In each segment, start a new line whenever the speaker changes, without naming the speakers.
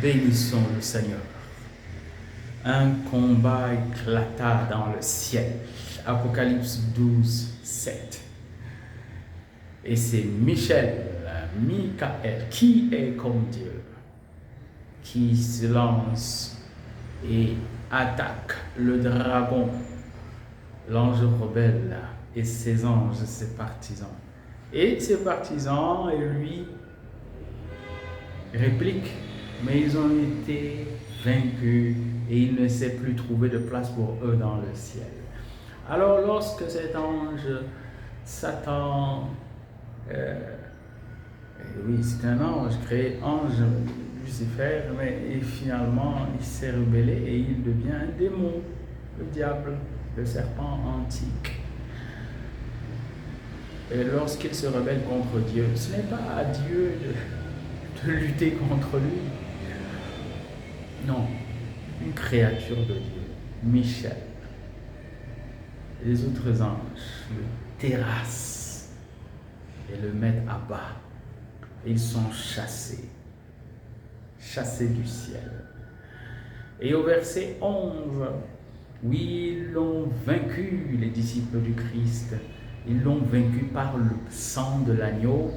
Bénissons le Seigneur. Un combat éclata dans le ciel. Apocalypse 12, 7. Et c'est Michael, qui est comme Dieu, qui se lance et attaque le dragon, l'ange rebelle et ses anges, ses partisans. Et ses partisans, et lui, répliquent, mais ils ont été vaincus et il ne s'est plus trouvé de place pour eux dans le ciel. Alors lorsque cet ange, Satan, oui c'est un ange, créé ange, Lucifer, mais finalement il s'est rebellé et il devient un démon, le diable, le serpent antique. Et lorsqu'il se rebelle contre Dieu, ce n'est pas à Dieu de lutter contre lui. Non, une créature de Dieu, Michel. Les autres anges le terrassent et le mettent à bas. Ils sont chassés du ciel. Et au verset 11, oui, ils l'ont vaincu, les disciples du Christ. Ils l'ont vaincu par le sang de l'agneau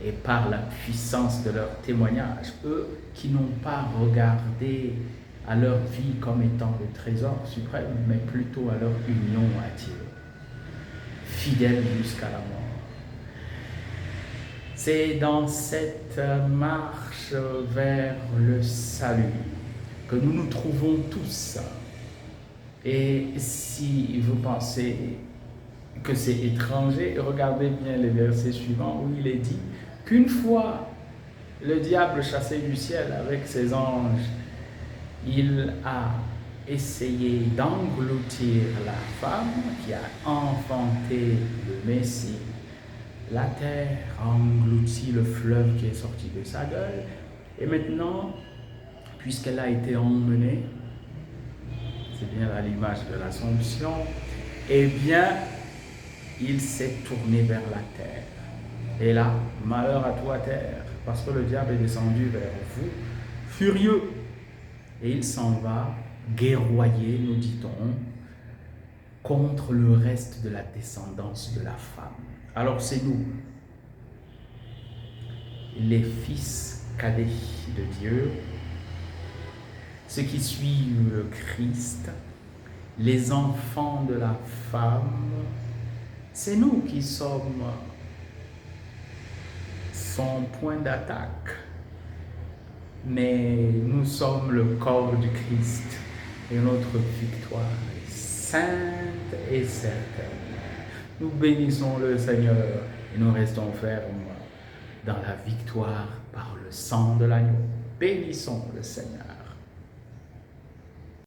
et par la puissance de leur témoignage. Eux qui n'ont pas regardé à leur vie comme étant le trésor suprême, mais plutôt à leur union à Dieu, fidèles jusqu'à la mort. C'est dans cette marche vers le salut que nous nous trouvons tous. Et si vous pensez que c'est étranger, regardez bien les versets suivants où il est dit qu'une fois le diable chassé du ciel avec ses anges, il a essayé d'engloutir la femme qui a enfanté le Messie. La terre a englouti le fleuve qui est sorti de sa gueule. Et maintenant, puisqu'elle a été emmenée, c'est bien à l'image de l'Assomption, eh bien, il s'est tourné vers la terre. Et là, malheur à toi terre, parce que le diable est descendu vers vous, furieux. Et il s'en va guerroyer, nous dit-on, contre le reste de la descendance de la femme. Alors c'est nous, les fils cadets de Dieu, ceux qui suivent le Christ, les enfants de la femme, c'est nous qui sommes son point d'attaque. Mais nous sommes le corps du Christ et notre victoire est sainte et certaine. Nous bénissons le Seigneur et nous restons fermes dans la victoire par le sang de l'agneau. Bénissons le Seigneur.